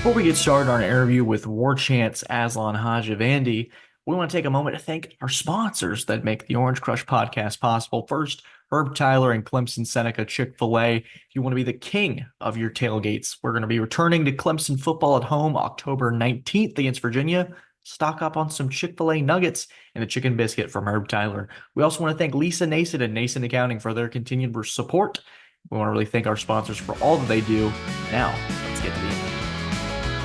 Before we get started on our interview with Warchant's Aslan Hajivandi, we want to take a moment to thank our sponsors that make the Orange Crush podcast possible. First, Herb Tyler and Clemson Seneca Chick-fil-A. If you want to be the king of your tailgates, we're going to be returning to Clemson football at home October 19th against Virginia. Stock up on some Chick-fil-A nuggets and a chicken biscuit from Herb Tyler. We also want to thank Lisa Nason and Nason Accounting for their continued support. We want to really thank our sponsors for all that they do. Now, let's get to the interview.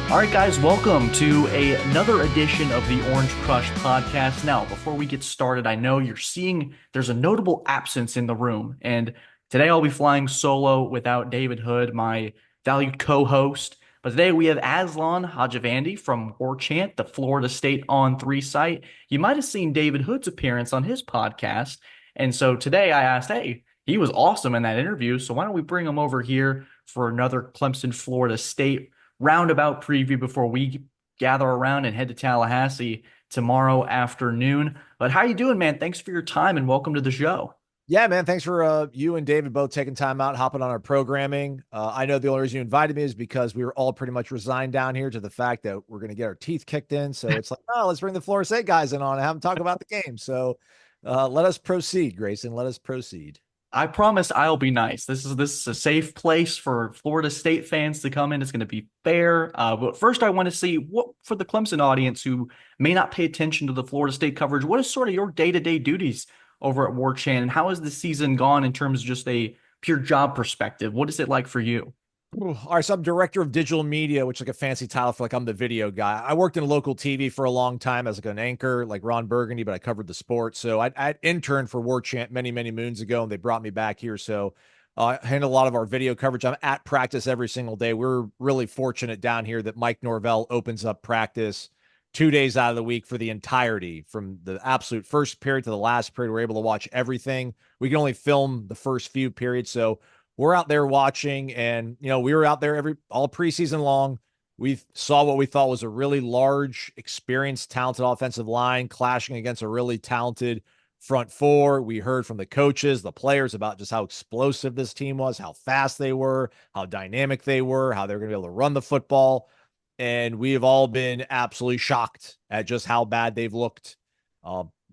All right, guys, welcome to another edition of the Orange Crush podcast. Now, before we get started, I know you're seeing there's a notable absence in the room, and today I'll be flying solo without David Hood, my valued co-host. But today we have Aslan Hajivandi from Warchant, the Florida State On 3 site. You might have seen David Hood's appearance on his podcast, and so today I asked, hey, he was awesome in that interview, so why don't we bring him over here for another Clemson Florida State roundabout preview before we gather around and head to Tallahassee tomorrow afternoon. But how you doing, man? Thanks for your time and welcome to the show. Yeah, man. Thanks for you and David both taking time out, hopping on our programming. I know the only reason you invited me is because we were all pretty much resigned down here to the fact that we're going to get our teeth kicked in. So it's like, oh, let's bring the Florida State guys in on and have them talk about the game. So let us proceed, Grayson. Let us proceed. I promise I'll be nice. This is a safe place for Florida State fans to come in. It's going to be fair. But first, I want to see what for the Clemson audience who may not pay attention to the Florida State coverage. What is sort of your day-to-day duties over at Warchant, and how has the season gone in terms of just a pure job perspective? What is it like for you? All right, so I'm director of digital media, which is like a fancy title for like I'm the video guy. I worked in local TV for a long time as like an anchor, like Ron Burgundy, but I covered the sport. So I interned for Warchant many moons ago, and they brought me back here. So I handle a lot of our video coverage. I'm at practice every single day. We're really fortunate down here that Mike Norvell opens up practice 2 days out of the week for the entirety, from the absolute first period to the last period. We're able to watch everything. We can only film the first few periods, so we're out there watching, and we were out there all preseason long. We saw what we thought was a really large, experienced, talented offensive line clashing against a really talented front four. We heard from the coaches, the players, about just how explosive this team was, how fast they were, how dynamic they were, how they were going to be able to run the football. And we have all been absolutely shocked at just how bad they've looked.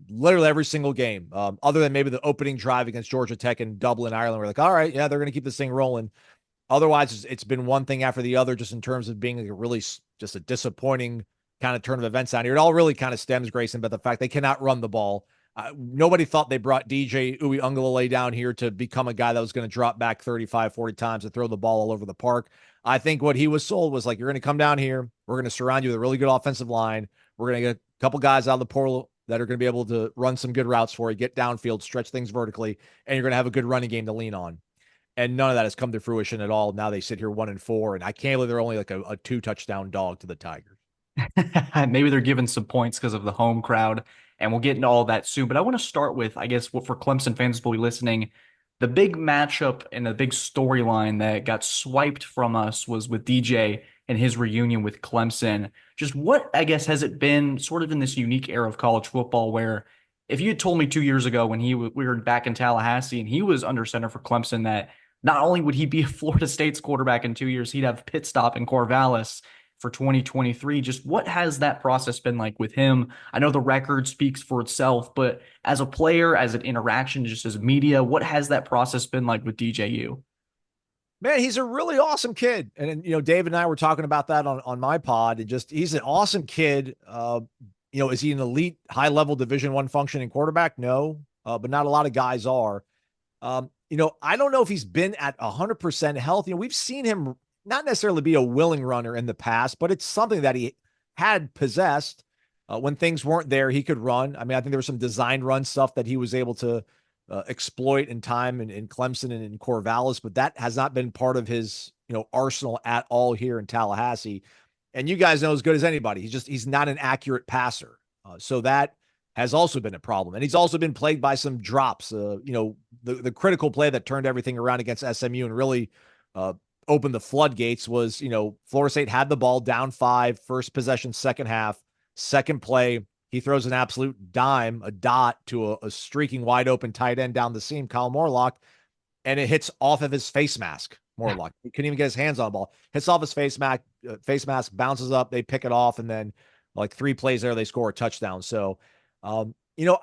Literally every single game, other than maybe the opening drive against Georgia Tech in Dublin, Ireland. We're like, all right, yeah, they're going to keep this thing rolling. Otherwise, it's been one thing after the other, just in terms of being like a really just a disappointing kind of turn of events down here. It all really kind of stems, Grayson, but the fact they cannot run the ball. Nobody thought they brought DJ Uiagalelei down here to become a guy that was going to drop back 35, 40 times and throw the ball all over the park. I think what he was sold was like, you're going to come down here. We're going to surround you with a really good offensive line. We're going to get a couple guys out of the portal that are going to be able to run some good routes for you, get downfield, stretch things vertically, and you're going to have a good running game to lean on. And none of that has come to fruition at all. Now they sit here 1-4, and I can't believe they're only like a 2-touchdown dog to the Tigers. Maybe they're giving some points because of the home crowd, and we'll get into all that soon. But I want to start with, I guess, what for Clemson fans will be listening, the big matchup and the big storyline that got swiped from us was with DJ and his reunion with Clemson. Just what, I guess, has it been sort of in this unique era of college football where if you had told me 2 years ago when we were back in Tallahassee and he was under center for Clemson that not only would he be a Florida State's quarterback in 2 years, he'd have pit stop in Corvallis for 2023. Just what has that process been like with him? I know the record speaks for itself, but as a player, as an interaction, just as media, what has that process been like with DJU? Man, he's a really awesome kid. And, David and I were talking about that on my pod, and just, he's an awesome kid. Is he an elite high level Division I functioning quarterback? No, but not a lot of guys are. I don't know if he's been at 100% health. We've seen him not necessarily be a willing runner in the past, but it's something that he had possessed. When things weren't there, he could run. I mean, I think there was some designed run stuff that he was able to exploit in time in Clemson and in Corvallis, but that has not been part of his, arsenal at all here in Tallahassee. And you guys know as good as anybody, he's not an accurate passer. So that has also been a problem. And he's also been plagued by some drops. The critical play that turned everything around against SMU and really opened the floodgates was, Florida State had the ball down 5, first possession, second half, second play. He throws an absolute dime, a dot to a streaking wide open tight end down the seam, Kyle Morlock, and it hits off of his face mask. more luck. He couldn't even get his hands on the ball. Hits off his face mask, bounces up, they pick it off, and then like 3 plays there, they score a touchdown. So, you know,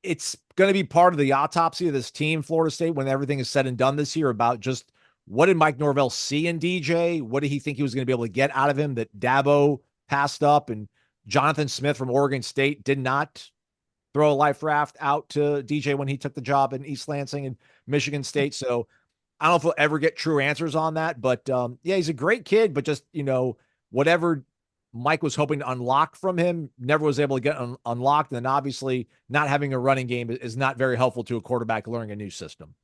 it's going to be part of the autopsy of this team, Florida State, when everything is said and done this year, about just what did Mike Norvell see in DJ? What did he think he was going to be able to get out of him that Dabo passed up, and Jonathan Smith from Oregon State did not throw a life raft out to DJ when he took the job in East Lansing and Michigan State. So I don't know if we'll ever get true answers on that, but yeah, he's a great kid, but just, whatever Mike was hoping to unlock from him never was able to get unlocked. And then obviously not having a running game is not very helpful to a quarterback learning a new system.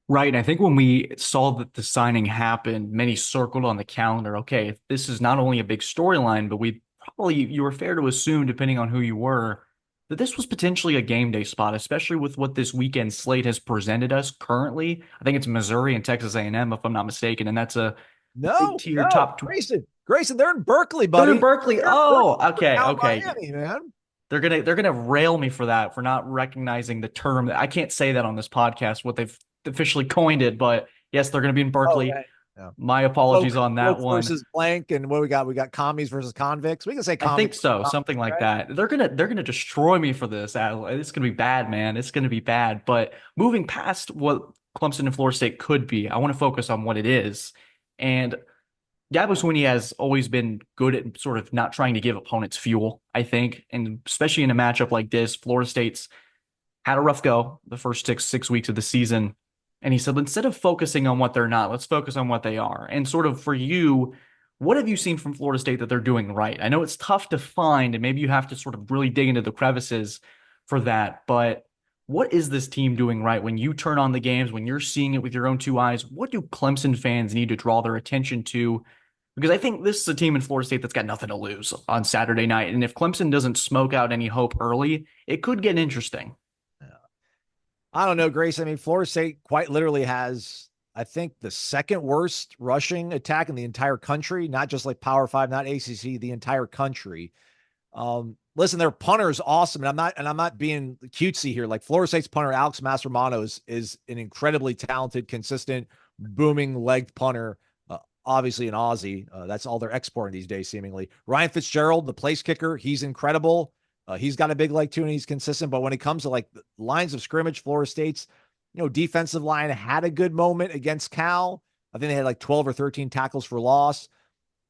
Right. And I think when we saw that the signing happened, many circled on the calendar, okay, if this is not only a big storyline, but you were fair to assume, depending on who you were, that this was potentially a game day spot, especially with what this weekend slate has presented us currently. I think it's Missouri and Texas A&M, if I'm not mistaken, and that's a big No, tier no, top. Grayson, they're in Berkeley, They're in buddy. Berkeley. They're Oh, okay, out okay. Miami, man. They're gonna rail me for that, for not recognizing the term. I can't say that on this podcast, what they've officially coined it, but yes, they're gonna be in Oh, Berkeley. yeah. Yeah. My apologies on that Woke one. versus blank, and what we got? We got commies versus convicts. We can say I think convicts, so, something like right? that. They're gonna destroy me for this. It's gonna be bad, man. It's gonna be bad. But moving past what Clemson and Florida State could be, I want to focus on what it is. And Dabo Swinney has always been good at sort of not trying to give opponents fuel, I think, and especially in a matchup like this, Florida State's had a rough go the first six weeks of the season. And he said, instead of focusing on what they're not, let's focus on what they are. And sort of for you, what have you seen from Florida State that they're doing right? I know it's tough to find, and maybe you have to sort of really dig into the crevices for that. But what is this team doing right when you turn on the games, when you're seeing it with your own two eyes? What do Clemson fans need to draw their attention to? Because I think this is a team in Florida State that's got nothing to lose on Saturday night. And if Clemson doesn't smoke out any hope early, it could get interesting. I don't know, Grace. I mean, Florida State quite literally has, I think, the second worst rushing attack in the entire country, not just like Power Five, not ACC, the entire country. Listen, their punter is awesome, and I'm not being cutesy here. Like Florida State's punter, Alex Mastromanno, is an incredibly talented, consistent, booming legged punter. Obviously an Aussie. That's all they're exporting these days, seemingly. Ryan Fitzgerald, the place kicker, he's incredible. He's got a big leg too, and he's consistent. But when it comes to like lines of scrimmage, Florida State's, defensive line had a good moment against Cal. I think they had like 12 or 13 tackles for loss.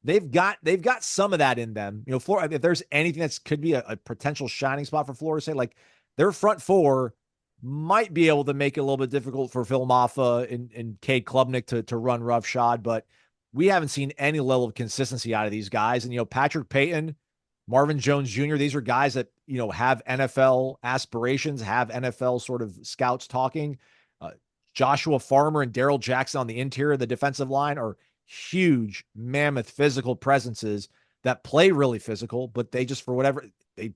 They've got some of that in them. Florida, if there's anything that could be a potential shining spot for Florida State, like their front four might be able to make it a little bit difficult for Phil Maffa and Cade Klubnik to run roughshod, but we haven't seen any level of consistency out of these guys. And, Patrick Payton, Marvin Jones Jr., these are guys that, have NFL aspirations, have NFL sort of scouts talking. Joshua Farmer and Daryl Jackson on the interior of the defensive line are huge, mammoth physical presences that play really physical, but they just, for whatever, they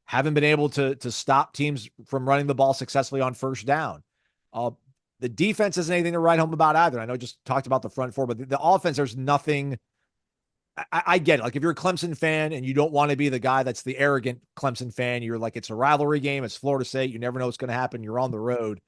haven't been able to stop teams from running the ball successfully on first down. The defense isn't anything to write home about either. I know I just talked about the front four, but the offense, there's nothing. I get it. Like if you're a Clemson fan and you don't want to be the guy that's the arrogant Clemson fan, you're like, it's a rivalry game. It's Florida State. You never know what's going to happen. You're on the road.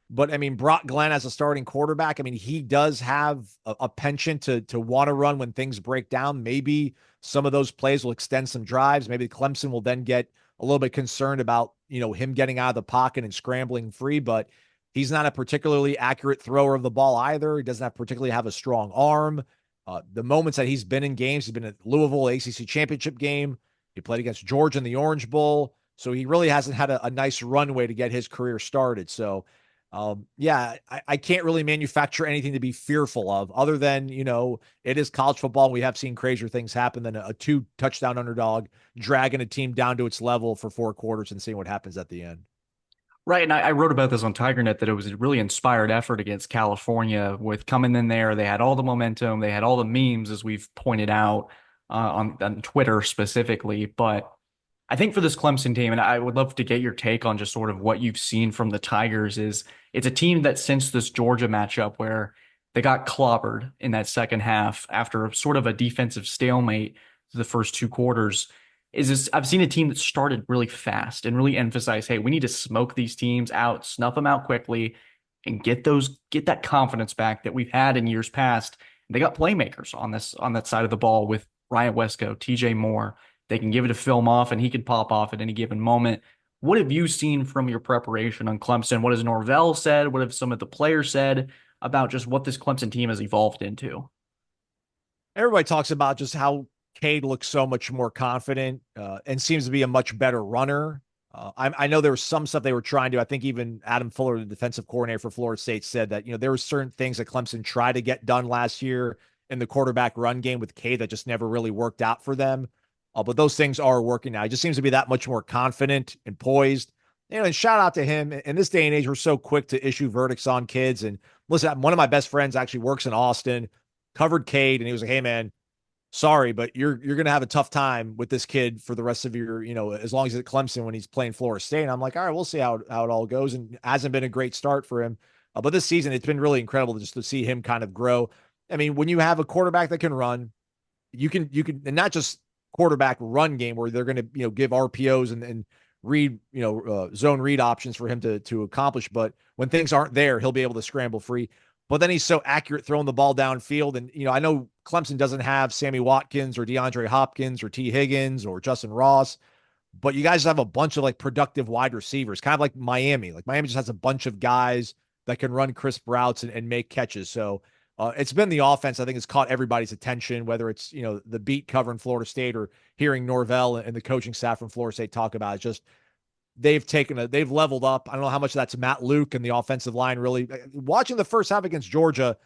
But I mean, Brock Glenn as a starting quarterback, I mean, he does have a penchant to want to run when things break down. Maybe some of those plays will extend some drives. Maybe Clemson will then get a little bit concerned about, him getting out of the pocket and scrambling free, but he's not a particularly accurate thrower of the ball either. He doesn't particularly have a strong arm. The moments that he's been in games, he's been at Louisville ACC championship game. He played against Georgia in the Orange Bowl. So he really hasn't had a nice runway to get his career started. So, I can't really manufacture anything to be fearful of other than, it is college football. And we have seen crazier things happen than a 2-touchdown underdog dragging a team down to its level for 4 quarters and seeing what happens at the end. Right, and I wrote about this on TigerNet that it was a really inspired effort against California with coming in there. They had all the momentum, they had all the memes, as we've pointed out on Twitter specifically. But I think for this Clemson team, and I would love to get your take on just sort of what you've seen from the Tigers, is it's a team that since this Georgia matchup where they got clobbered in that second half after sort of a defensive stalemate the first 2 quarters, I've seen a team that started really fast and really emphasized, hey, we need to smoke these teams out, snuff them out quickly, and get that confidence back that we've had in years past. They got playmakers on that side of the ball with Ryan Wesco, TJ Moore. They can give it a film off and he can pop off at any given moment. What have you seen from your preparation on Clemson? What has Norvell said? What have some of the players said about just what this Clemson team has evolved into? Everybody talks about just how Cade looks so much more confident and seems to be a much better runner. I know there was some stuff they were trying to. I think even Adam Fuller, the defensive coordinator for Florida State, said that there were certain things that Clemson tried to get done last year in the quarterback run game with Cade that just never really worked out for them. But those things are working now. He just seems to be that much more confident and poised. And shout out to him. In this day and age, we're so quick to issue verdicts on kids. And listen, one of my best friends actually works in Austin, covered Cade, and he was like, "Hey, man, sorry, but you're going to have a tough time with this kid for the rest of your, as long as he's at Clemson when he's playing Florida State." And I'm like, all right, we'll see how it all goes. And it hasn't been a great start for him. But this season, it's been really incredible just to see him kind of grow. I mean, when you have a quarterback that can run, and not just quarterback run game where they're going to, give RPOs and read, zone read options for him to accomplish. But when things aren't there, he'll be able to scramble free. But then he's so accurate throwing the ball downfield. And, I know Clemson doesn't have Sammy Watkins or DeAndre Hopkins or T. Higgins or Justin Ross, but you guys have a bunch of like productive wide receivers, kind of like Miami. Like Miami just has a bunch of guys that can run crisp routes and make catches. So it's been the offense, I think, has caught everybody's attention, whether it's, the beat covering Florida State or hearing Norvell and the coaching staff from Florida State talk about it. Just they've leveled up. I don't know how much that's Matt Luke and the offensive line. Really watching the first half against Georgia,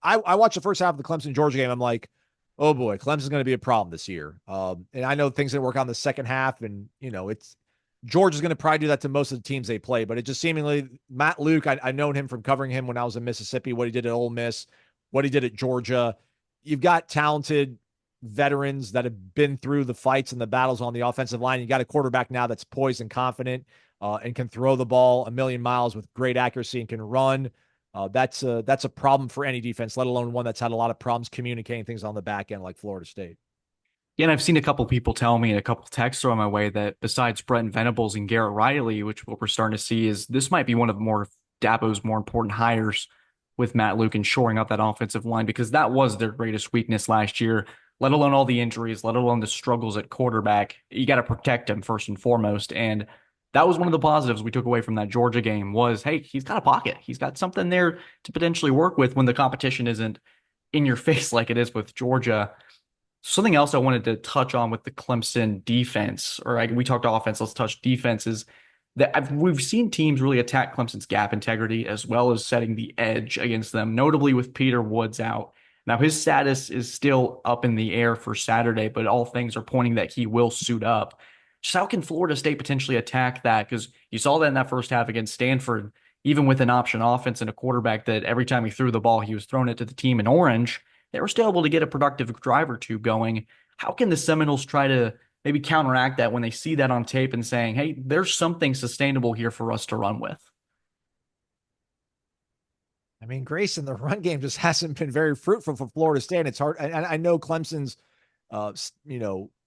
I watched the first half of the Clemson Georgia game. I'm like, oh boy, Clemson's going to be a problem this year. And I know things didn't work on the second half, and it's Georgia's going to probably do that to most of the teams they play. But it just seemingly Matt Luke, I've known him from covering him when I was in Mississippi, what he did at Ole Miss, what he did at Georgia. You've got talented veterans that have been through the fights and the battles on the offensive line. You got a quarterback now that's poised and confident and can throw the ball a million miles with great accuracy and can run. That's a problem for any defense, let alone one that's had a lot of problems communicating things on the back end like Florida State. Yeah, and I've seen a couple people tell me and a couple texts throw my way that besides Brent Venables and Garrett Riley, which what we're starting to see is this might be one of more Dabo's more important hires with Matt Luke and shoring up that offensive line because that was their greatest weakness last year, let alone all the injuries, let alone the struggles at quarterback. You got to protect him first and foremost. And that was one of the positives we took away from that Georgia game was, hey, he's got a pocket. He's got something there to potentially work with when the competition isn't in your face like it is with Georgia. Something else I wanted to touch on with the Clemson defense, we talked offense, let's touch defense, is that we've seen teams really attack Clemson's gap integrity as well as setting the edge against them, notably with Peter Woods out. Now, his status is still up in the air for Saturday, but all things are pointing that he will suit up. Just how can Florida State potentially attack that? Because you saw that in that first half against Stanford, even with an option offense and a quarterback that every time he threw the ball, he was throwing it to the team in orange. They were still able to get a productive drive or two going. How can the Seminoles try to maybe counteract that when they see that on tape and saying, hey, there's something sustainable here for us to run with? I mean, Grayson, the run game just hasn't been very fruitful for Florida State. It's hard. And I know Clemson's,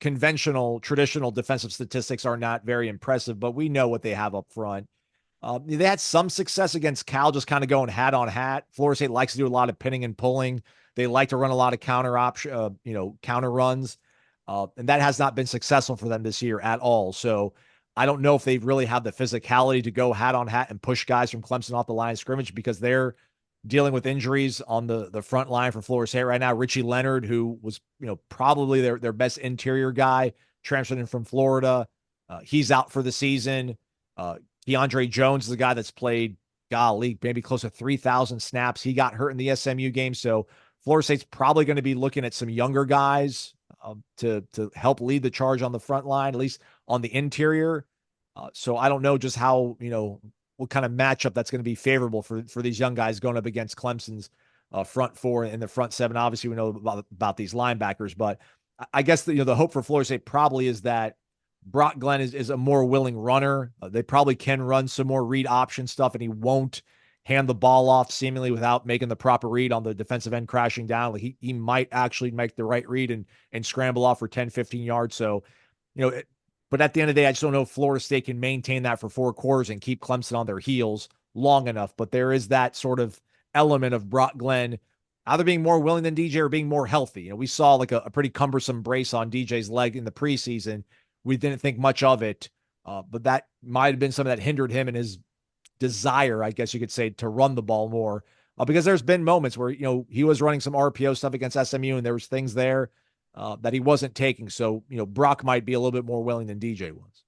conventional, traditional defensive statistics are not very impressive, but we know what they have up front. They had some success against Cal, just kind of going hat on hat. Florida State likes to do a lot of pinning and pulling. They like to run a lot of counter runs. And that has not been successful for them this year at all. So I don't know if they really have the physicality to go hat on hat and push guys from Clemson off the line of scrimmage because they're dealing with injuries on the front line for Florida State right now. Richie Leonard, who was, probably their best interior guy, transferred in from Florida. He's out for the season. DeAndre Jones is a guy that's played, maybe close to 3,000 snaps. He got hurt in the SMU game. So Florida State's probably going to be looking at some younger guys to help lead the charge on the front line, at least on the interior. So I don't know just how, what kind of matchup that's going to be favorable for these young guys going up against Clemson's front four and the front seven. Obviously, we know about these linebackers, but I guess the hope for Florida State probably is that Brock Glenn is a more willing runner. They probably can run some more read option stuff, and he won't hand the ball off seemingly without making the proper read on the defensive end crashing down. Like he might actually make the right read and scramble off for 10, 15 yards. So, but at the end of the day, I just don't know if Florida State can maintain that for 4 quarters and keep Clemson on their heels long enough. But there is that sort of element of Brock Glenn either being more willing than DJ or being more healthy. We saw like a pretty cumbersome brace on DJ's leg in the preseason. We didn't think much of it, but that might have been something that hindered him in his desire, I guess you could say, to run the ball more. Because there's been moments where, he was running some RPO stuff against SMU and there was things there that he wasn't taking. So, Brock might be a little bit more willing than DJ was.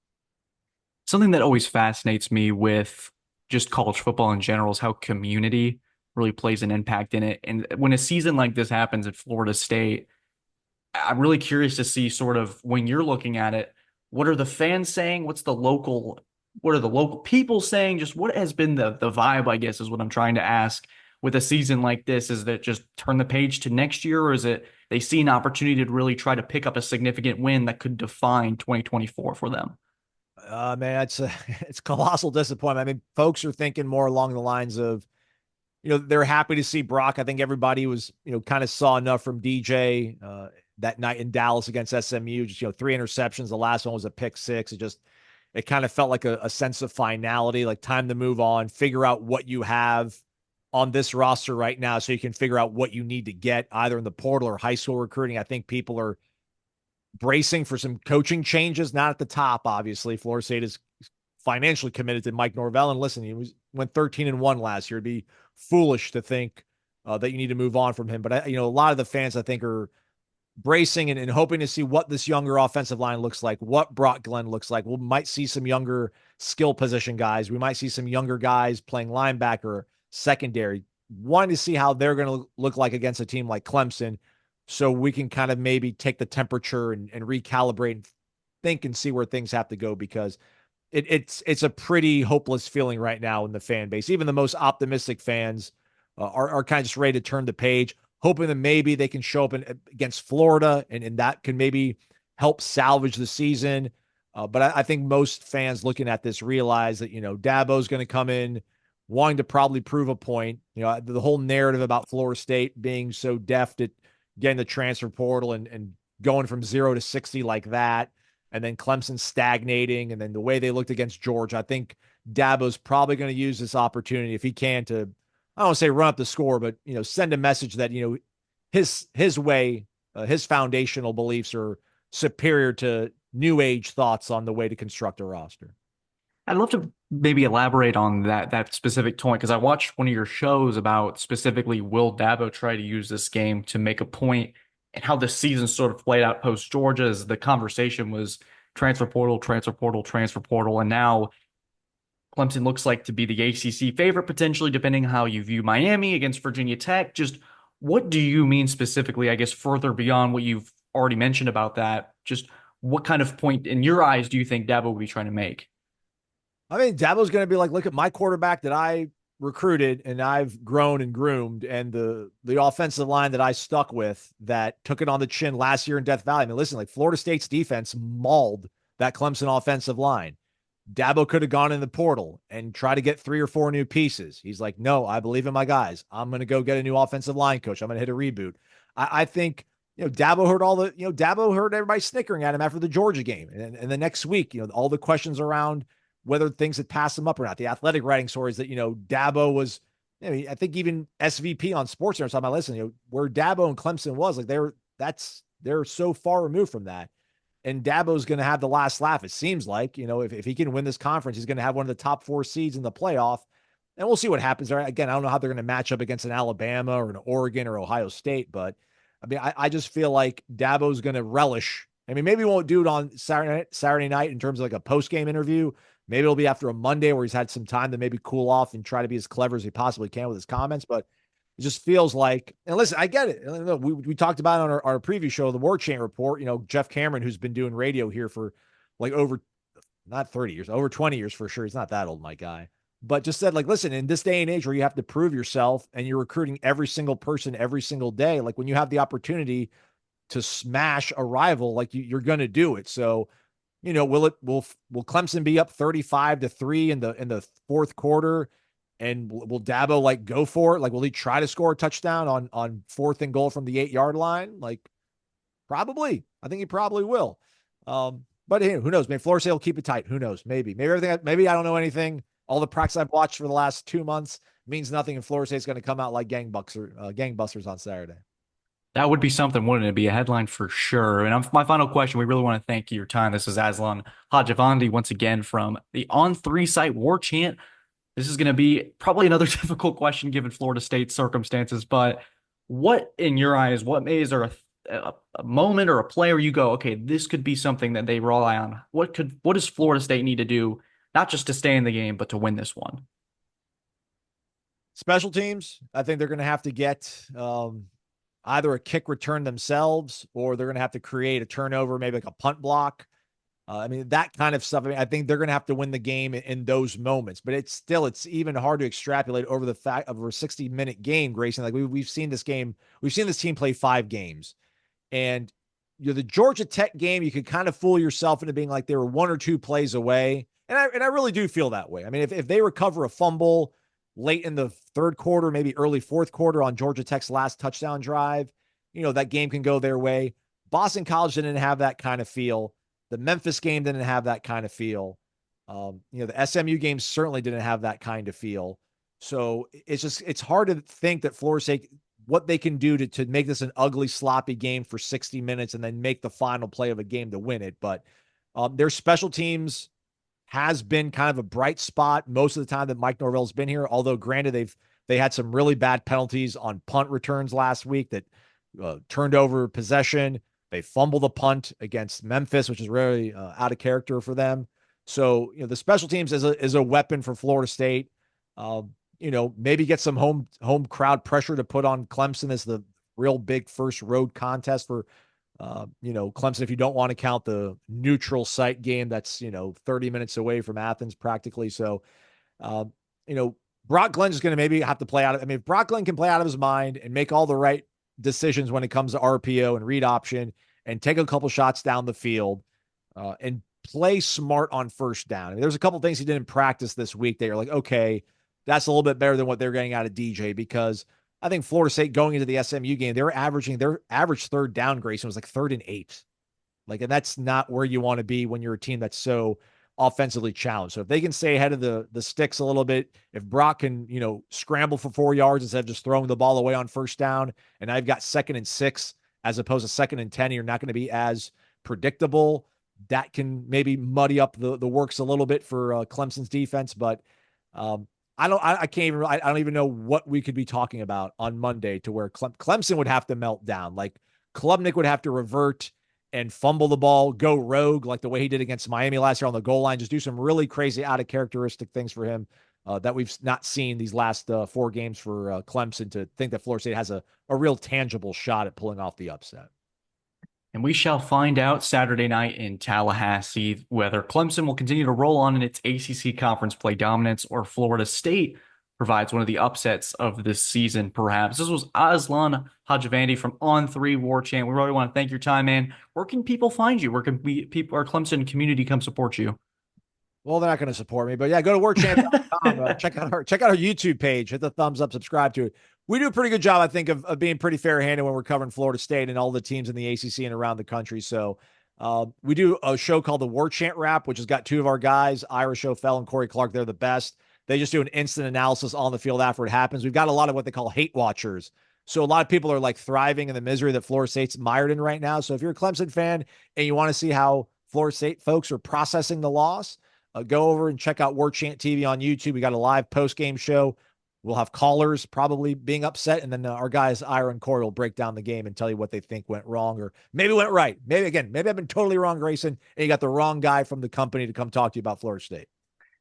Something that always fascinates me with just college football in general is how community really plays an impact in it. And when a season like this happens at Florida State, I'm really curious to see sort of when you're looking at it, what are the fans saying? What are the local people saying? Just what has been the vibe, I guess, is what I'm trying to ask with a season like this. Is that just turn the page to next year, or is it they see an opportunity to really try to pick up a significant win that could define 2024 for them? Man, it's colossal disappointment. I mean, folks are thinking more along the lines of, they're happy to see Brock. I think everybody was, kind of saw enough from DJ that night in Dallas against SMU. Just, 3 interceptions. The last one was a pick six. It kind of felt like a sense of finality, like time to move on, figure out what you have on this roster right now so you can figure out what you need to get either in the portal or high school recruiting. I think people are bracing for some coaching changes, not at the top, obviously. Florida State is financially committed to Mike Norvell. And listen, went 13-1 last year. It'd be foolish to think that you need to move on from him. But, a lot of the fans, I think, are bracing and hoping to see what this younger offensive line looks like, what Brock Glenn looks like. We might see some younger skill position guys. We might see some younger guys playing linebacker, secondary, wanting to see how they're going to look like against a team like Clemson, so we can kind of maybe take the temperature and recalibrate and think and see where things have to go, because it's a pretty hopeless feeling right now in the fan base. Even the most optimistic fans are kind of just ready to turn the page, hoping that maybe they can show up against Florida and that can maybe help salvage the season. But I think most fans looking at this realize that, Dabo's going to come in wanting to probably prove a point. The whole narrative about Florida State being so deft at getting the transfer portal and going from 0 to 60 like that, and then Clemson stagnating, and then the way they looked against Georgia. I think Dabo's probably going to use this opportunity if he can to, I don't want to say run up the score, but, send a message that, his way, his foundational beliefs are superior to new age thoughts on the way to construct a roster. I'd love to maybe elaborate on that specific point, because I watched one of your shows about specifically will Dabo try to use this game to make a point, and how the season sort of played out post Georgia as the conversation was transfer portal, transfer portal, transfer portal, and now Clemson looks like to be the ACC favorite potentially, depending on how you view Miami against Virginia Tech. Just what do you mean specifically, I guess, further beyond what you've already mentioned about that? Just what kind of point in your eyes do you think Dabo will be trying to make? I mean, Dabo's going to be like, look at my quarterback that I recruited and I've grown and groomed, and the offensive line that I stuck with that took it on the chin last year in Death Valley. I mean, listen, like Florida State's defense mauled that Clemson offensive line. Dabo could have gone in the portal and tried to get 3 or 4 new pieces. He's like, no, I believe in my guys. I'm going to go get a new offensive line coach. I'm going to hit a reboot. I think, Dabo heard Dabo heard everybody snickering at him after the Georgia game. And the next week, all the questions around whether things had passed him up or not. The Athletic writing stories that, Dabo was, I think even SVP on SportsCenter was talking about, listen, where Dabo and Clemson was, like they're so far removed from that. And Dabo's going to have the last laugh. It seems like, if he can win this conference, he's going to have one of the top 4 seeds in the playoff. And we'll see what happens there. Again, I don't know how they're going to match up against an Alabama or an Oregon or Ohio State, but I mean, I just feel like Dabo's going to relish. I mean, maybe he won't do it on Saturday night in terms of like a post-game interview. Maybe it'll be after a Monday where he's had some time to maybe cool off and try to be as clever as he possibly can with his comments. But it just feels like, and listen, I get it. We talked about it on our preview show, the Warchant report, Jeff Cameron, who's been doing radio here for like over, not 30 years, over 20 years for sure. He's not that old, my guy, but just said like, listen, in this day and age where you have to prove yourself and you're recruiting every single person every single day, like when you have the opportunity to smash a rival, like you're going to do it. So, will Clemson be up 35-3 in the fourth quarter? And will Dabo like go for it? Like, will he try to score a touchdown on 4th and goal from the 8-yard line? Like, probably. I think he probably will. But hey, who knows? Maybe Florida State will keep it tight. Who knows? Maybe I don't know anything. all the practice I've watched for the last 2 months means nothing, and Florida State's going to come out like gangbusters on Saturday. That would be something, wouldn't it? Be a headline for sure. And my final question, we really want to thank you your time. This is Aslan Hajivandi once again from the On3 site Warchant. This is going to be probably another difficult question given Florida State's circumstances, but what in your eyes, is there a moment or a player you go, okay, this could be something that they rely on? What does Florida State need to do, not just to stay in the game, but to win this one? Special teams, I think they're going to have to get either a kick return themselves, or they're going to have to create a turnover, maybe like a punt block. I mean, that kind of stuff. I mean, I think they're going to have to win the game in those moments, but it's even hard to extrapolate over the fact of a 60-minute game, Grayson. Like we've seen this game, we've seen this team play 5 games, and the Georgia Tech game, you could kind of fool yourself into being like they were 1 or 2 plays away. And I really do feel that way. I mean, if they recover a fumble late in the third quarter, maybe early fourth quarter on Georgia Tech's last touchdown drive, that game can go their way. Boston College didn't have that kind of feel. The Memphis game didn't have that kind of feel. The SMU game certainly didn't have that kind of feel. So it's hard to think that Florida State, what they can do to make this an ugly, sloppy game for 60 minutes and then make the final play of a game to win it. But their special teams has been kind of a bright spot most of the time that Mike Norvell's been here. Although granted, they had some really bad penalties on punt returns last week that turned over possession. They fumbled the punt against Memphis, which is really out of character for them. So, the special teams is a weapon for Florida State. Maybe get some home crowd pressure to put on Clemson as the real big first road contest for Clemson, if you don't want to count the neutral site game that's, 30 minutes away from Athens practically. So, Brock Glenn is going to maybe have to play out. I mean, if Brock Glenn can play out of his mind and make all the right decisions when it comes to RPO and read option and take a couple shots down the field and play smart on first down. I mean, there's a couple things he didn't practice this week that you're like, okay, that's a little bit better than what they're getting out of DJ, because I think Florida State going into the SMU game, their average third down, Grayson, was like 3rd and 8. And that's not where you want to be when you're a team that's so offensively challenged. So if they can stay ahead of the sticks a little bit, if Brock can, scramble for 4 yards instead of just throwing the ball away on first down, and I've got 2nd and 6 as opposed to 2nd and 10, you're not going to be as predictable. That can maybe muddy up the works a little bit for Clemson's defense. But I don't even know what we could be talking about on Monday to where Clemson would have to melt down. Like Klubnik would have to revert and fumble the ball, go rogue like the way he did against Miami last year on the goal line, just do some really crazy out of characteristic things for him that we've not seen these last 4 games for Clemson, to think that Florida State has a real tangible shot at pulling off the upset. And we shall find out Saturday night in Tallahassee whether Clemson will continue to roll on in its ACC conference play dominance, or Florida State provides one of the upsets of this season, perhaps. This was Aslan Hajivandi from On3 Warchant. We really want to thank your time, man. Where can people find you? Where can our Clemson community come support you? Well, they're not going to support me, but yeah, go to warchant.com. check out our YouTube page. Hit the thumbs up, subscribe to it. We do a pretty good job, I think, of being pretty fair-handed when we're covering Florida State and all the teams in the ACC and around the country. So we do a show called the Warchant Wrap, which has got 2 of our guys, Ira Schofel and Corey Clark. They're the best. They just do an instant analysis on the field after it happens. We've got a lot of what they call hate watchers. So a lot of people are like thriving in the misery that Florida State's mired in right now. So if you're a Clemson fan and you want to see how Florida State folks are processing the loss, go over and check out Warchant TV on YouTube. We got a live post-game show. We'll have callers probably being upset, and then our guys, Ira and Corey, will break down the game and tell you what they think went wrong or maybe went right. Maybe I've been totally wrong, Grayson, and you got the wrong guy from the company to come talk to you about Florida State.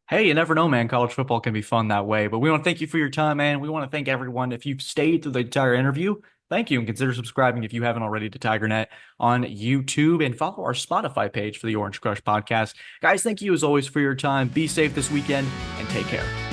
Hey, you never know, man. College football can be fun that way. But we want to thank you for your time, man. We want to thank everyone. If you've stayed through the entire interview, thank you. And consider subscribing if you haven't already to TigerNet on YouTube, and follow our Spotify page for the Orange Crush podcast. Guys, thank you as always for your time. Be safe this weekend and take care.